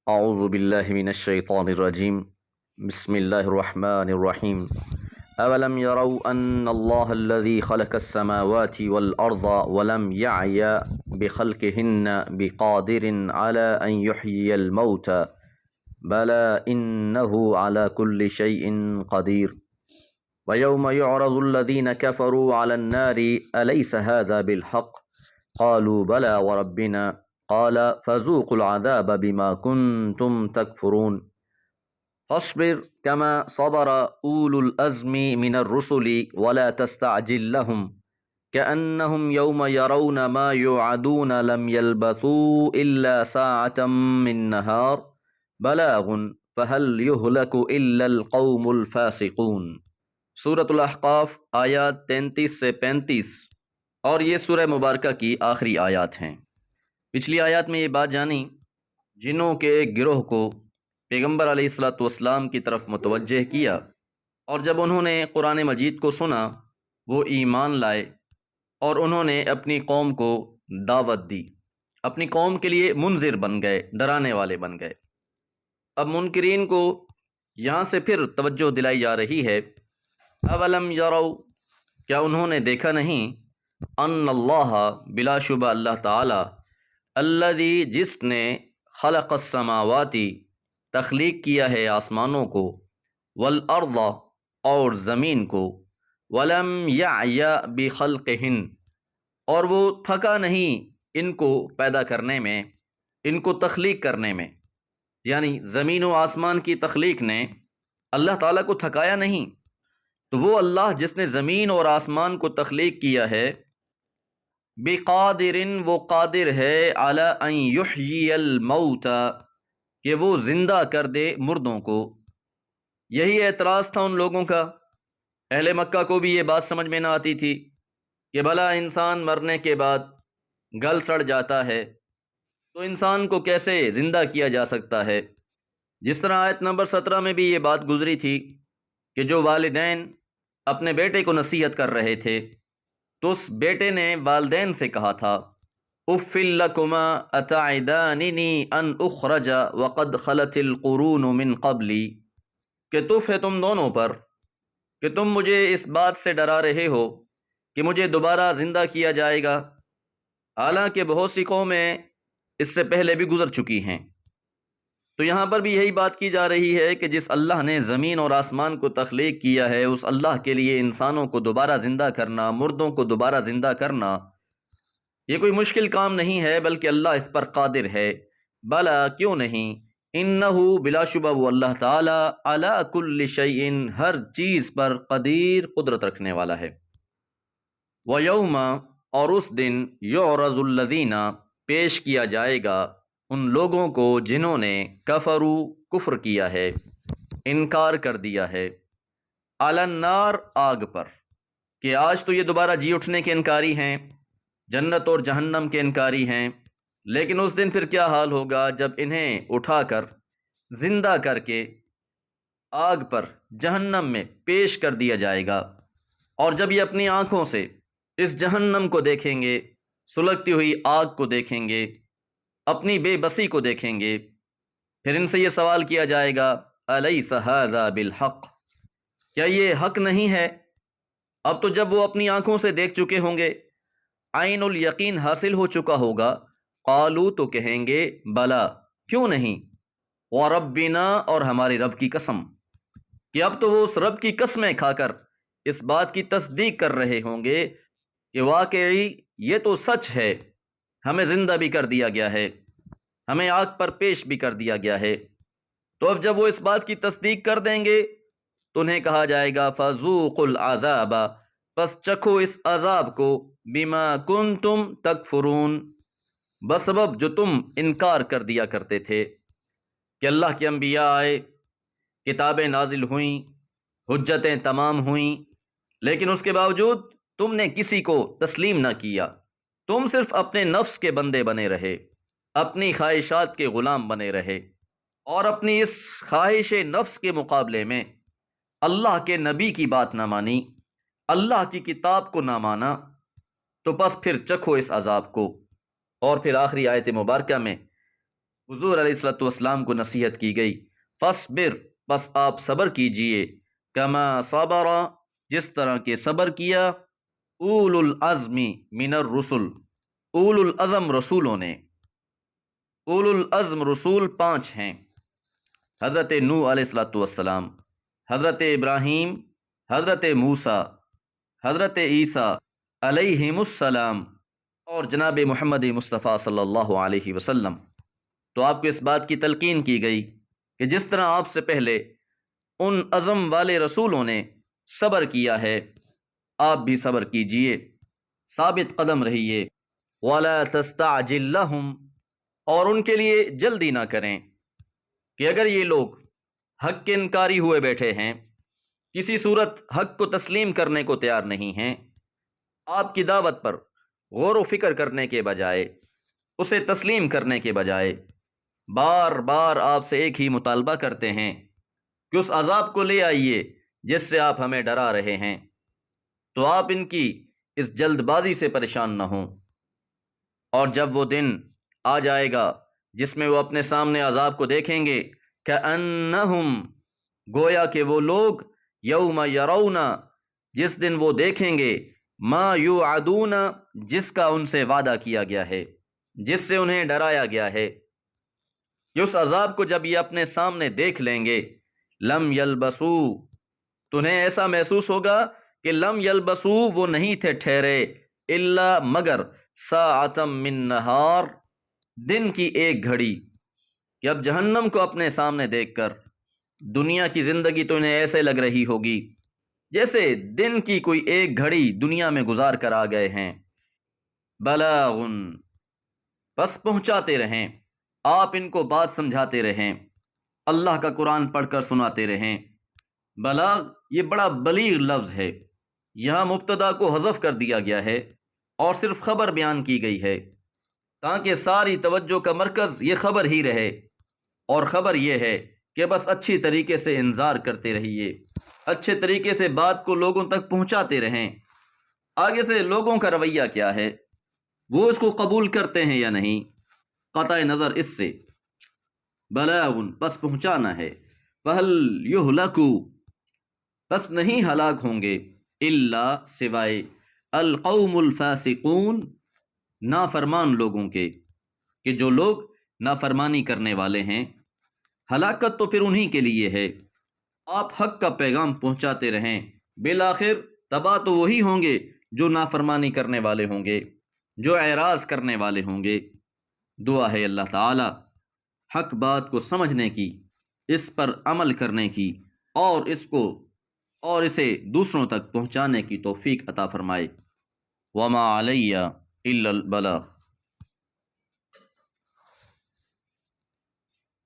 اعوذ باللہ من الشیطان الرجیم بسم اللہ الرحمن الرحیم اولم يروا ان اللہ الذي خلق السماوات والارض ولم يعي بخلقهن بقادر على ان يحيي الموتى بلى انه على كل شيء قدير ويوم يعرض الذين كفروا على النار أليس هذا بالحق قالوا بلى وربنا قال فذوقوا العذاب بما كنتم تكفرون فاصبر كما صبر أولو الأزم من الرسل ولا تستعجل لهم كأنهم يوم يرون ما يوعدون لم يلبثوا إلا ساعة من نهار بلاغ فهل يهلك إلا القوم الفاسقون۔ سورۃ الاحقاف آیات 33 سے 35 اور یہ سورہ مبارکہ کی آخری آیات ہیں۔ پچھلی آیات میں یہ بات جانی جنوں کے ایک گروہ کو پیغمبر علیہ الصلوۃ والسلام کی طرف متوجہ کیا، اور جب انہوں نے قرآن مجید کو سنا وہ ایمان لائے اور انہوں نے اپنی قوم کو دعوت دی، اپنی قوم کے لیے منذر بن گئے، ڈرانے والے بن گئے۔ اب منکرین کو یہاں سے پھر توجہ دلائی جا رہی ہے، اولم یروا، کیا انہوں نے دیکھا نہیں، ان اللہ، بلا شبہ اللہ تعالی، الذی، جس نے خلق السماواتی، تخلیق کیا ہے آسمانوں کو، والارض، اور زمین کو، ولم یعی بخلقہن، اور وہ تھکا نہیں ان کو پیدا کرنے میں، ان کو تخلیق کرنے میں، یعنی زمین و آسمان کی تخلیق نے اللہ تعالیٰ کو تھکایا نہیں۔ تو وہ اللہ جس نے زمین اور آسمان کو تخلیق کیا ہے، بقادر، وہ قادر ہے، علی ان یحیی الموتى، کہ وہ زندہ کر دے مردوں کو۔ یہی اعتراض تھا ان لوگوں کا، اہل مکہ کو بھی یہ بات سمجھ میں نہ آتی تھی کہ بھلا انسان مرنے کے بعد گل سڑ جاتا ہے تو انسان کو کیسے زندہ کیا جا سکتا ہے۔ جس طرح آیت نمبر 17 میں بھی یہ بات گزری تھی کہ جو والدین اپنے بیٹے کو نصیحت کر رہے تھے تو اس بیٹے نے والدین سے کہا تھا، اف لکما اتعداننی ان اخرج وقد خلت القرون من قبلی، کہ تف ہے تم دونوں پر کہ تم مجھے اس بات سے ڈرا رہے ہو کہ مجھے دوبارہ زندہ کیا جائے گا، حالانکہ بہت سی قومیں اس سے پہلے بھی گزر چکی ہیں۔ تو یہاں پر بھی یہی بات کی جا رہی ہے کہ جس اللہ نے زمین اور آسمان کو تخلیق کیا ہے، اس اللہ کے لیے انسانوں کو دوبارہ زندہ کرنا، مردوں کو دوبارہ زندہ کرنا، یہ کوئی مشکل کام نہیں ہے، بلکہ اللہ اس پر قادر ہے۔ بلا، کیوں نہیں، انہو، بلا شبہ وہ اللہ تعالی، علی کل شیء، ہر چیز پر، قدیر، قدرت رکھنے والا ہے۔ ویوم، اور اس دن، یعرض الذین، پیش کیا جائے گا ان لوگوں کو جنہوں نے کفرو، کفر کیا ہے، انکار کر دیا ہے، علی النار، آگ پر، کہ آج تو یہ دوبارہ جی اٹھنے کے انکاری ہیں، جنت اور جہنم کے انکاری ہیں، لیکن اس دن پھر کیا حال ہوگا جب انہیں اٹھا کر زندہ کر کے آگ پر، جہنم میں پیش کر دیا جائے گا، اور جب یہ اپنی آنکھوں سے اس جہنم کو دیکھیں گے، سلگتی ہوئی آگ کو دیکھیں گے، اپنی بے بسی کو دیکھیں گے، پھر ان سے یہ سوال کیا جائے گا، الیس ھذا بالحق، کیا یہ حق نہیں ہے؟ اب تو جب وہ اپنی آنکھوں سے دیکھ چکے ہوں گے، عین الیقین حاصل ہو چکا ہوگا، قالو، تو کہیں گے، بلا، کیوں نہیں، وربنا، اور ہمارے رب کی قسم، کہ اب تو وہ اس رب کی قسمیں کھا کر اس بات کی تصدیق کر رہے ہوں گے کہ واقعی یہ تو سچ ہے، ہمیں زندہ بھی کر دیا گیا ہے، ہمیں آگ پر پیش بھی کر دیا گیا ہے۔ تو اب جب وہ اس بات کی تصدیق کر دیں گے تو انہیں کہا جائے گا، فذوقوا العذاب، پس چکھو اس عذاب کو، بما کنتم تکفرون، بسبب جو تم انکار کر دیا کرتے تھے، کہ اللہ کے انبیاء آئے، کتابیں نازل ہوئیں، حجتیں تمام ہوئیں، لیکن اس کے باوجود تم نے کسی کو تسلیم نہ کیا، تم صرف اپنے نفس کے بندے بنے رہے، اپنی خواہشات کے غلام بنے رہے، اور اپنی اس خواہش نفس کے مقابلے میں اللہ کے نبی کی بات نہ مانی، اللہ کی کتاب کو نہ مانا، تو بس پھر چکھو اس عذاب کو۔ اور پھر آخری آیت مبارکہ میں حضور علیہ الصلوۃ والسلام کو نصیحت کی گئی، فصبر، بس آپ صبر کیجئے، کما صبر، جس طرح کے صبر کیا اول العزم من الرسل، اول العزم رسولوں نے۔ اول العزم رسول 5 ہیں، حضرت نوح علیہ الصلوۃ والسلام، حضرت ابراہیم، حضرت موسیٰ، حضرت عیسیٰ علیہم السلام، اور جناب محمد مصطفیٰ صلی اللہ علیہ وسلم۔ تو آپ کو اس بات کی تلقین کی گئی کہ جس طرح آپ سے پہلے ان عزم والے رسولوں نے صبر کیا ہے، آپ بھی صبر کیجئے، ثابت قدم رہیے، وَلَا تَسْتَعْجِلْ لَهُمْ، اور ان کے لیے جلدی نہ کریں کہ اگر یہ لوگ حق کے انکاری ہوئے بیٹھے ہیں، کسی صورت حق کو تسلیم کرنے کو تیار نہیں ہیں، آپ کی دعوت پر غور و فکر کرنے کے بجائے، اسے تسلیم کرنے کے بجائے بار بار آپ سے ایک ہی مطالبہ کرتے ہیں کہ اس عذاب کو لے آئیے جس سے آپ ہمیں ڈرا رہے ہیں، تو آپ ان کی اس جلد بازی سے پریشان نہ ہوں۔ اور جب وہ دن آ جائے گا جس میں وہ اپنے سامنے عذاب کو دیکھیں گے، کأنہم، گویا کہ وہ لوگ، یوم یرون، جس دن وہ دیکھیں گے، ما یوعدون، جس کا ان سے وعدہ کیا گیا ہے، جس سے انہیں ڈرایا گیا ہے، کہ اس عذاب کو جب یہ اپنے سامنے دیکھ لیں گے، لم یلبسو، تو انہیں ایسا محسوس ہوگا کہ لم یلبسو، وہ نہیں تھے ٹھہرے، الا، مگر، ساعتم من نہار، دن کی ایک گھڑی، کہ اب جہنم کو اپنے سامنے دیکھ کر دنیا کی زندگی تو انہیں ایسے لگ رہی ہوگی جیسے دن کی کوئی ایک گھڑی دنیا میں گزار کر آ گئے ہیں۔ بلاغن، بس پہنچاتے رہیں، آپ ان کو بات سمجھاتے رہیں، اللہ کا قرآن پڑھ کر سناتے رہیں۔ بلاغ یہ بڑا بلیغ لفظ ہے، یہاں مبتدا کو حذف کر دیا گیا ہے اور صرف خبر بیان کی گئی ہے تاکہ ساری توجہ کا مرکز یہ خبر ہی رہے، اور خبر یہ ہے کہ بس اچھی طریقے سے انذار کرتے رہیے، اچھے طریقے سے بات کو لوگوں تک پہنچاتے رہیں۔ آگے سے لوگوں کا رویہ کیا ہے، وہ اس کو قبول کرتے ہیں یا نہیں، قطع نظر اس سے۔ بلاغن، بس پہنچانا ہے، فہل یہلکو، بس نہیں ہلاک ہوں گے، الا، سوائے، القوم الفاسقون، نافرمان لوگوں کے، کہ جو لوگ نافرمانی کرنے والے ہیں، ہلاکت تو پھر انہی کے لیے ہے۔ آپ حق کا پیغام پہنچاتے رہیں، بالآخر تباہ تو وہی ہوں گے جو نافرمانی کرنے والے ہوں گے، جو اعراض کرنے والے ہوں گے۔ دعا ہے اللہ تعالی حق بات کو سمجھنے کی، اس پر عمل کرنے کی، اور اسے دوسروں تک پہنچانے کی توفیق عطا فرمائے۔ وما علی الا البلاغ۔